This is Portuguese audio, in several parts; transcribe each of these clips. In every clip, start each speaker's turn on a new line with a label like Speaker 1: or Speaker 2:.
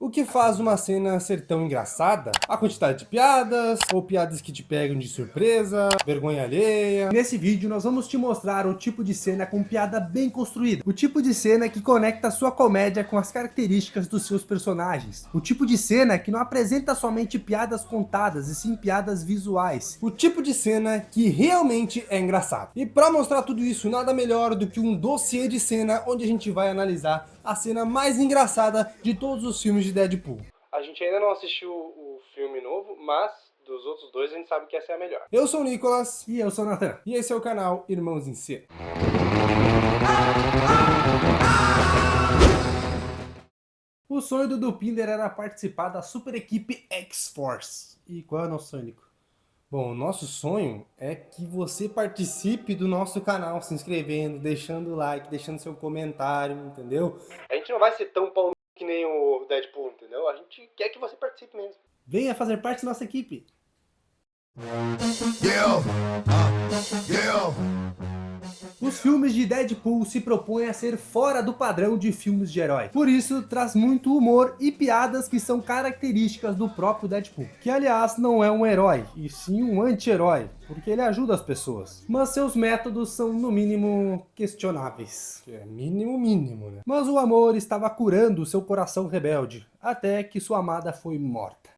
Speaker 1: O que faz uma cena ser tão engraçada? A quantidade de piadas, ou piadas que te pegam de surpresa, vergonha alheia.
Speaker 2: Nesse vídeo nós vamos te mostrar o tipo de cena com piada bem construída. O tipo de cena que conecta a sua comédia com as características dos seus personagens. O tipo de cena que não apresenta somente piadas contadas, e sim piadas visuais.
Speaker 1: O tipo de cena que realmente é engraçado. E para mostrar tudo isso, nada melhor do que um dossiê de cena onde a gente vai analisar a cena mais engraçada de todos os filmes de Deadpool. A gente ainda não assistiu o filme novo, mas dos outros dois a gente sabe que essa é a melhor. Eu sou o Nicolas.
Speaker 2: E eu sou o Nathan.
Speaker 1: E esse é o canal Irmãos em Cena.
Speaker 2: O sonho do Dupinder era participar da super equipe X-Force. E qual é o nosso sonho, Nico?
Speaker 1: Bom, o nosso sonho é que você participe do nosso canal, se inscrevendo, deixando o like, deixando seu comentário, entendeu? A gente não vai ser tão pau que nem o Deadpool, entendeu? A gente quer que você participe mesmo.
Speaker 2: Venha fazer parte da nossa equipe. Os filmes de Deadpool se propõem a ser fora do padrão de filmes de herói. Por isso, traz muito humor e piadas que são características do próprio Deadpool. Que, aliás, não é um herói, e sim um anti-herói, porque ele ajuda as pessoas. Mas seus métodos são, no mínimo, questionáveis.
Speaker 1: É mínimo, né?
Speaker 2: Mas o amor estava curando seu coração rebelde, até que sua amada foi morta.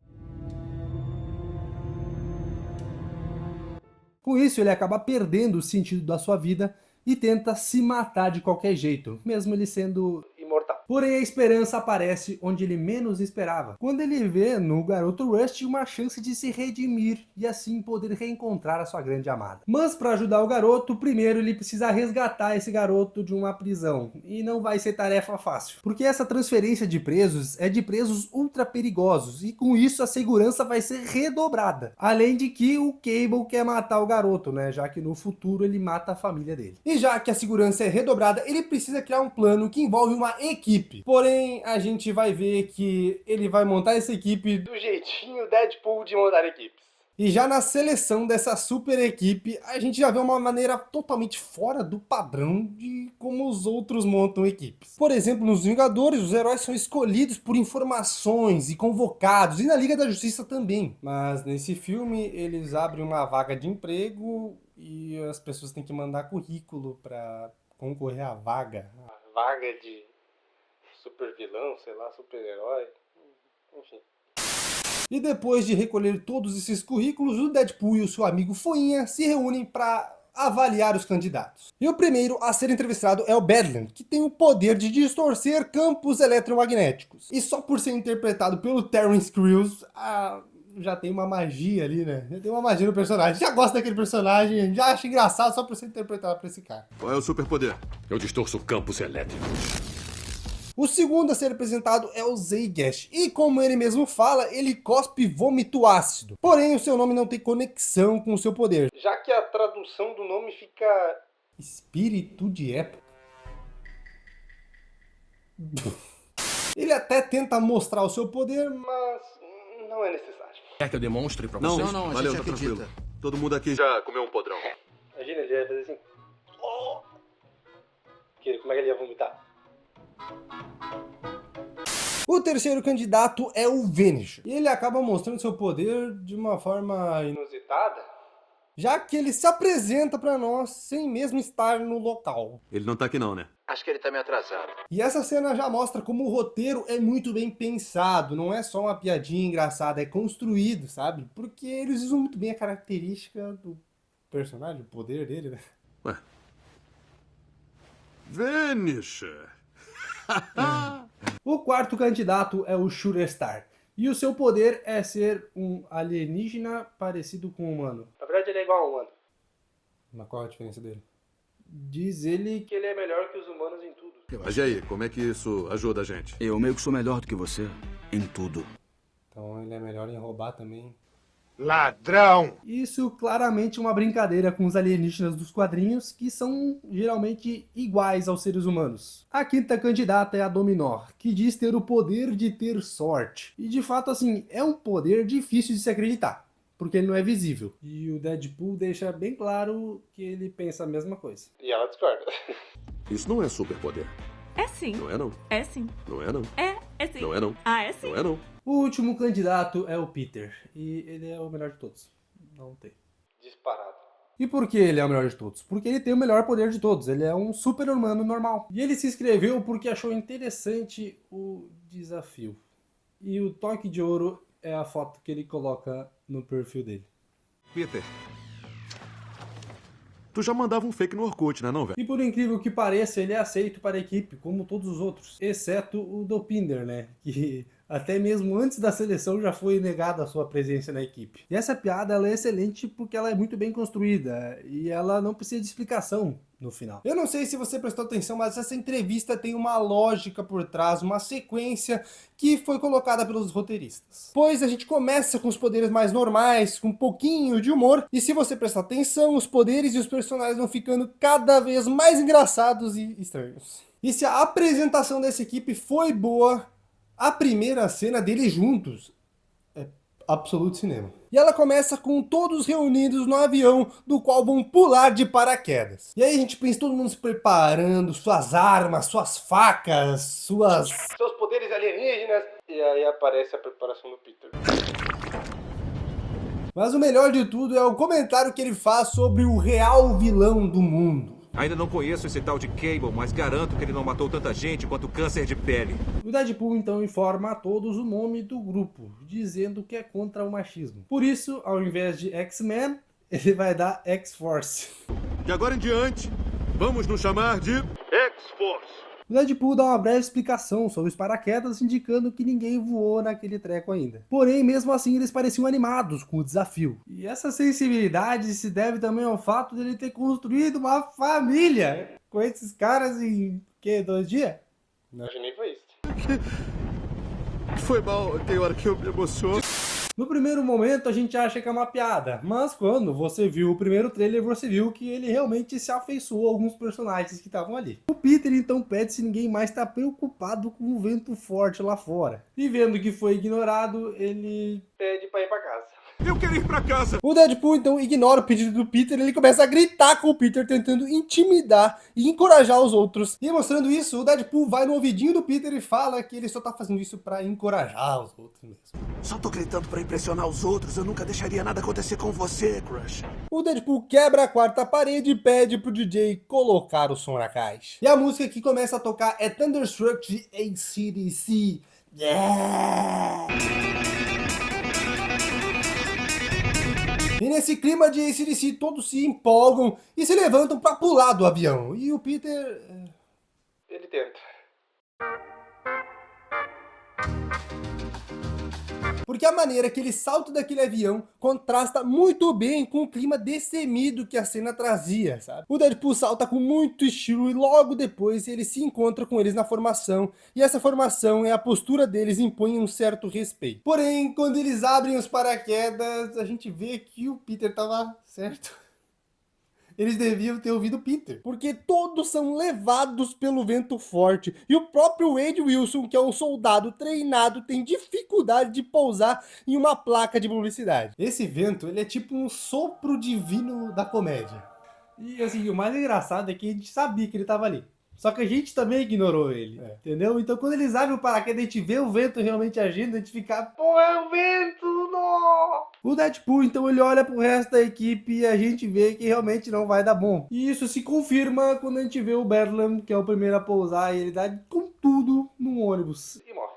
Speaker 2: Com isso, ele acaba perdendo o sentido da sua vida e tenta se matar de qualquer jeito, mesmo ele sendo
Speaker 1: imortal.
Speaker 2: Porém, a esperança aparece onde ele menos esperava, quando ele vê no garoto Rust uma chance de se redimir e assim poder reencontrar a sua grande amada. Mas para ajudar o garoto, primeiro ele precisa resgatar esse garoto de uma prisão, e não vai ser tarefa fácil, porque essa transferência de presos é de presos ultra perigosos, e com isso a segurança vai ser redobrada. Além de que o Cable quer matar o garoto, né, já que no futuro ele mata a família dele.
Speaker 1: E já que a segurança é redobrada, ele precisa criar um plano que envolve uma equipe. Porém, a gente vai ver que ele vai montar essa equipe do jeitinho Deadpool de montar equipes. E já na seleção dessa super equipe, a gente já vê uma maneira totalmente fora do padrão de como os outros montam equipes. Por exemplo, nos Vingadores, os heróis são escolhidos por informações e convocados, e na Liga da Justiça também. Mas nesse filme, eles abrem uma vaga de emprego e as pessoas têm que mandar currículo para concorrer à vaga. A vaga de super vilão, sei lá, super herói, enfim. E depois de recolher todos esses currículos, o Deadpool e o seu amigo Foinha se reúnem para avaliar os candidatos. E o primeiro a ser entrevistado é o Badland, que tem o poder de distorcer campos eletromagnéticos. E só por ser interpretado pelo Terence Crews, já tem uma magia ali, né? Já tem uma magia no personagem. Já gosta daquele personagem, já acha engraçado só por ser interpretado por esse cara.
Speaker 3: Qual é o superpoder?
Speaker 4: Eu distorço campos elétricos.
Speaker 1: O segundo a ser apresentado é o Zygash, e como ele mesmo fala, ele cospe vômito ácido. Porém, o seu nome não tem conexão com o seu poder, já que a tradução do nome fica... Espírito de época. Ele até tenta mostrar o seu poder, mas não é necessário.
Speaker 4: Quer que eu demonstre pra
Speaker 3: Não,
Speaker 4: vocês?
Speaker 3: não, valeu, tá tranquilo. Todo mundo aqui já comeu um podrão.
Speaker 1: Imagina, ele ia fazer assim... Oh! Como é que ele ia vomitar? O terceiro candidato é o Vanisher. E ele acaba mostrando seu poder de uma forma inusitada, já que ele se apresenta pra nós sem mesmo estar no local.
Speaker 3: Ele não tá aqui não, né?
Speaker 4: Acho que ele tá meio atrasado.
Speaker 1: E essa cena já mostra como o roteiro é muito bem pensado, não é só uma piadinha engraçada, é construído, sabe? Porque eles usam muito bem a característica do personagem, o poder dele, né?
Speaker 3: Ué. Vanisher!
Speaker 2: O quarto candidato é o Shooter Star, e o seu poder é ser um alienígena parecido com um humano.
Speaker 1: Na verdade ele é igual a um humano. Mas qual a diferença dele?
Speaker 2: Diz ele
Speaker 1: Que ele é melhor que os humanos em tudo.
Speaker 3: Mas e aí, como é que isso ajuda a gente?
Speaker 4: Eu meio que sou melhor do que você em tudo.
Speaker 1: Então ele é melhor em roubar também.
Speaker 5: Ladrão!
Speaker 2: Isso claramente é uma brincadeira com os alienígenas dos quadrinhos, que são geralmente iguais aos seres humanos. A quinta candidata é a Dominor, que diz ter o poder de ter sorte. E de fato, assim, é um poder difícil de se acreditar, porque ele não é visível. E o Deadpool deixa bem claro que ele pensa a mesma coisa.
Speaker 1: E ela discorda.
Speaker 3: Isso não é superpoder.
Speaker 6: É sim.
Speaker 3: Não é não.
Speaker 6: É sim.
Speaker 3: Não é não.
Speaker 6: É sim.
Speaker 3: Não é não.
Speaker 6: Ah, é sim.
Speaker 3: Não é não.
Speaker 2: O último candidato é o Peter, e ele é o melhor de todos. Não tem.
Speaker 1: Disparado.
Speaker 2: E por que ele é o melhor de todos? Porque ele tem o melhor poder de todos, ele é um super-humano normal. E ele se inscreveu porque achou interessante o desafio. E o toque de ouro é a foto que ele coloca no perfil dele.
Speaker 3: Peter. Tu já mandava um fake no Orkut, né não, velho?
Speaker 2: E por incrível que pareça, ele é aceito para a equipe, como todos os outros. Exceto o Dopinder, né? Que até mesmo antes da seleção já foi negada a sua presença na equipe. E essa piada ela é excelente porque ela é muito bem construída e ela não precisa de explicação no final.
Speaker 1: Eu não sei se você prestou atenção, mas essa entrevista tem uma lógica por trás, uma sequência que foi colocada pelos roteiristas. Pois a gente começa com os poderes mais normais, com um pouquinho de humor, e se você prestar atenção, os poderes e os personagens vão ficando cada vez mais engraçados e estranhos. E se a apresentação dessa equipe foi boa, a primeira cena deles juntos é absoluto cinema. E ela começa com todos reunidos no avião, do qual vão pular de paraquedas. E aí a gente pensa todo mundo se preparando, suas armas, suas facas, seus poderes alienígenas. E aí aparece a preparação do Peter. Mas o melhor de tudo é o comentário que ele faz sobre o real vilão do mundo.
Speaker 7: Ainda não conheço esse tal de Cable, mas garanto que ele não matou tanta gente quanto câncer de pele.
Speaker 2: O Deadpool então informa a todos o nome do grupo, dizendo que é contra o machismo. Por isso, ao invés de X-Men, ele vai dar X-Force.
Speaker 3: De agora em diante, vamos nos chamar de X-Force.
Speaker 2: O Deadpool dá uma breve explicação sobre os paraquedas, indicando que ninguém voou naquele treco ainda. Porém, mesmo assim, eles pareciam animados com o desafio. E essa sensibilidade se deve também ao fato de ele ter construído uma família com esses caras em, 2 dias?
Speaker 1: Não, acho que nem foi isso.
Speaker 3: Foi mal, tem hora que eu me emociono.
Speaker 2: No primeiro momento a gente acha que é uma piada, mas quando você viu o primeiro trailer, você viu que ele realmente se afeiçoou a alguns personagens que estavam ali. O Peter então pede se ninguém mais está preocupado com o vento forte lá fora. E vendo que foi ignorado, ele
Speaker 1: Pede pra ir pra casa.
Speaker 7: Eu quero ir pra casa!
Speaker 1: O Deadpool então ignora o pedido do Peter, ele começa a gritar com o Peter, tentando intimidar e encorajar os outros. E mostrando isso, o Deadpool vai no ouvidinho do Peter e fala que ele só tá fazendo isso pra encorajar os outros mesmo.
Speaker 4: Só tô gritando pra impressionar os outros. Eu nunca deixaria nada acontecer com você, Crush.
Speaker 1: O Deadpool quebra a quarta parede e pede pro DJ colocar o som na caixa. E a música que começa a tocar é Thunderstruck de AC/DC. Yeah! E nesse clima de AC/DC, todos se empolgam e se levantam pra pular do avião. E o Peter... ele tenta. Porque a maneira que ele salta daquele avião contrasta muito bem com o clima destemido que a cena trazia, sabe? O Deadpool salta com muito estilo e logo depois ele se encontra com eles na formação. E essa formação e a postura deles impõem um certo respeito. Porém, quando eles abrem os paraquedas, a gente vê que o Peter tava certo. Eles deviam ter ouvido Peter, porque todos são levados pelo vento forte, e o próprio Wade Wilson, que é um soldado treinado, tem dificuldade de pousar em uma placa de publicidade. Esse vento, ele é tipo um sopro divino da comédia.
Speaker 2: E assim, o mais engraçado é que a gente sabia que ele tava ali. Só que a gente também ignorou ele, entendeu? Então quando eles abrem o paraquedas, a gente vê o vento realmente agindo, a gente fica... pô, é o vento, não! O Deadpool, então, ele olha pro resto da equipe e a gente vê que realmente não vai dar bom. E isso se confirma quando a gente vê o Bedlam, que é o primeiro a pousar, e ele dá com tudo num ônibus.
Speaker 1: E morre.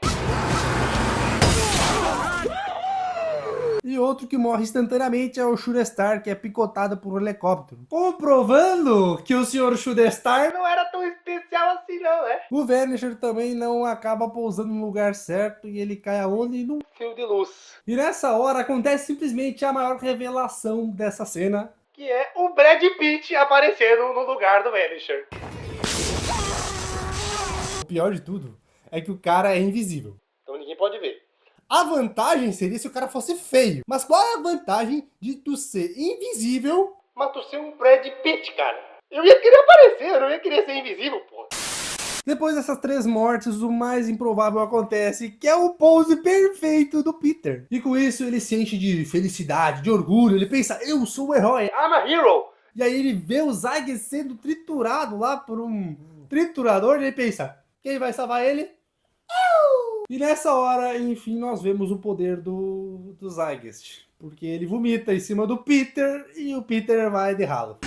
Speaker 2: E outro que morre instantaneamente é o Shooter, que é picotado por um helicóptero. Comprovando que o Sr. Shooter
Speaker 1: Não era tão especial assim não, né?
Speaker 2: o Vanisher também não acaba pousando no lugar certo e ele cai aonde? Num
Speaker 1: Fio de luz.
Speaker 2: E nessa hora acontece simplesmente a maior revelação dessa cena.
Speaker 1: Que é o Brad Pitt aparecendo no lugar do Vanisher. O pior de tudo é que o cara é invisível. Então ninguém pode ver. A vantagem seria se o cara fosse feio. Mas qual é a vantagem de tu ser invisível, mas tu ser um Brad Pitt, cara? Eu ia querer aparecer, eu não ia querer ser invisível, pô.
Speaker 2: Depois dessas 3 mortes, o mais improvável acontece, que é o pose perfeito do Peter. E com isso ele se enche de felicidade, de orgulho, ele pensa, eu sou o herói.
Speaker 1: I'm a hero.
Speaker 2: E aí ele vê o Zag sendo triturado lá por um triturador e ele pensa,
Speaker 1: Quem vai salvar ele?
Speaker 2: E nessa hora, enfim, nós vemos o poder do Zygest. Porque ele vomita em cima do Peter e o Peter vai de ralo.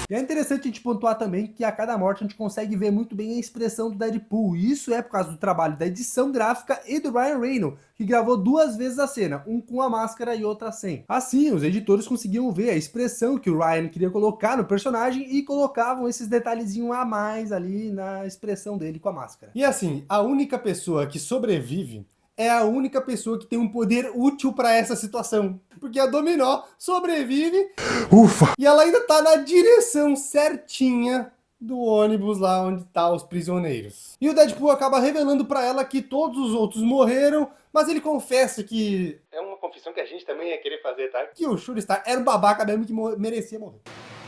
Speaker 2: E é interessante a gente pontuar também que a cada morte a gente consegue ver muito bem a expressão do Deadpool. E isso é por causa do trabalho da edição gráfica e do Ryan Reynolds, que gravou 2 vezes a cena, um com a máscara e outra sem. Assim, os editores conseguiam ver a expressão que o Ryan queria colocar no personagem e colocavam esses detalhezinhos a mais ali na expressão dele com a máscara.
Speaker 1: E assim, a única pessoa que sobrevive é a única pessoa que tem um poder útil pra essa situação. Porque a Dominó sobrevive. Ufa! E ela ainda tá na direção certinha do ônibus lá onde tá os prisioneiros. E o Deadpool acaba revelando pra ela que todos os outros morreram, mas ele confessa que... É uma confissão que a gente também ia querer fazer, tá? Que o Shuri Star era um babaca mesmo que merecia morrer.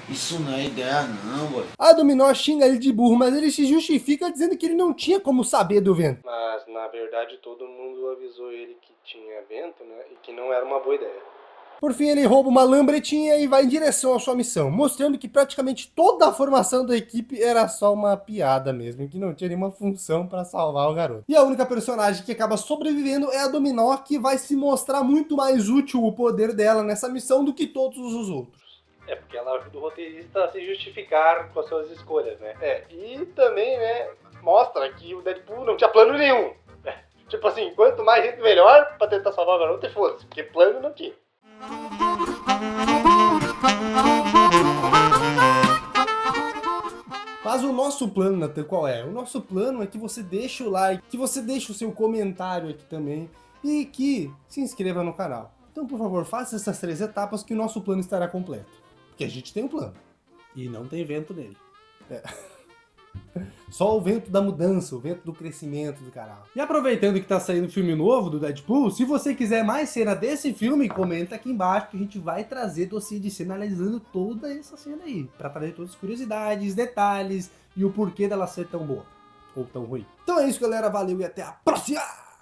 Speaker 6: Isso não é ideia não, boy.
Speaker 1: A Dominó xinga ele de burro, mas ele se justifica dizendo que ele não tinha como saber do vento. Mas, na verdade, todo mundo avisou ele que tinha vento, né? E que não era uma boa ideia. Por fim, ele rouba uma lambretinha e vai em direção à sua missão, mostrando que praticamente toda a formação da equipe era só uma piada mesmo, que não tinha nenhuma função para salvar o garoto. E a única personagem que acaba sobrevivendo é a Dominó, que vai se mostrar muito mais útil o poder dela nessa missão do que todos os outros. É, porque ela ajuda o roteirista a se justificar com as suas escolhas, né? E também, né, mostra que o Deadpool não tinha plano nenhum. Tipo assim, quanto mais gente melhor pra tentar salvar o garoto e foda-se, porque plano não tinha. Mas o nosso plano, Nathan, qual é? O nosso plano é que você deixe o like, que você deixe o seu comentário aqui também e que se inscreva no canal. Então, por favor, faça essas 3 etapas que o nosso plano estará completo. Porque a gente tem um plano.
Speaker 2: E não tem vento nele.
Speaker 1: Só o vento da mudança, o vento do crescimento do canal.
Speaker 2: E aproveitando que tá saindo filme novo do Deadpool, se você quiser mais cena desse filme, comenta aqui embaixo que a gente vai trazer dossiê de cena analisando toda essa cena aí. Pra trazer todas as curiosidades, detalhes e o porquê dela ser tão boa. Ou tão ruim.
Speaker 1: Então é isso, galera. Valeu e até a próxima!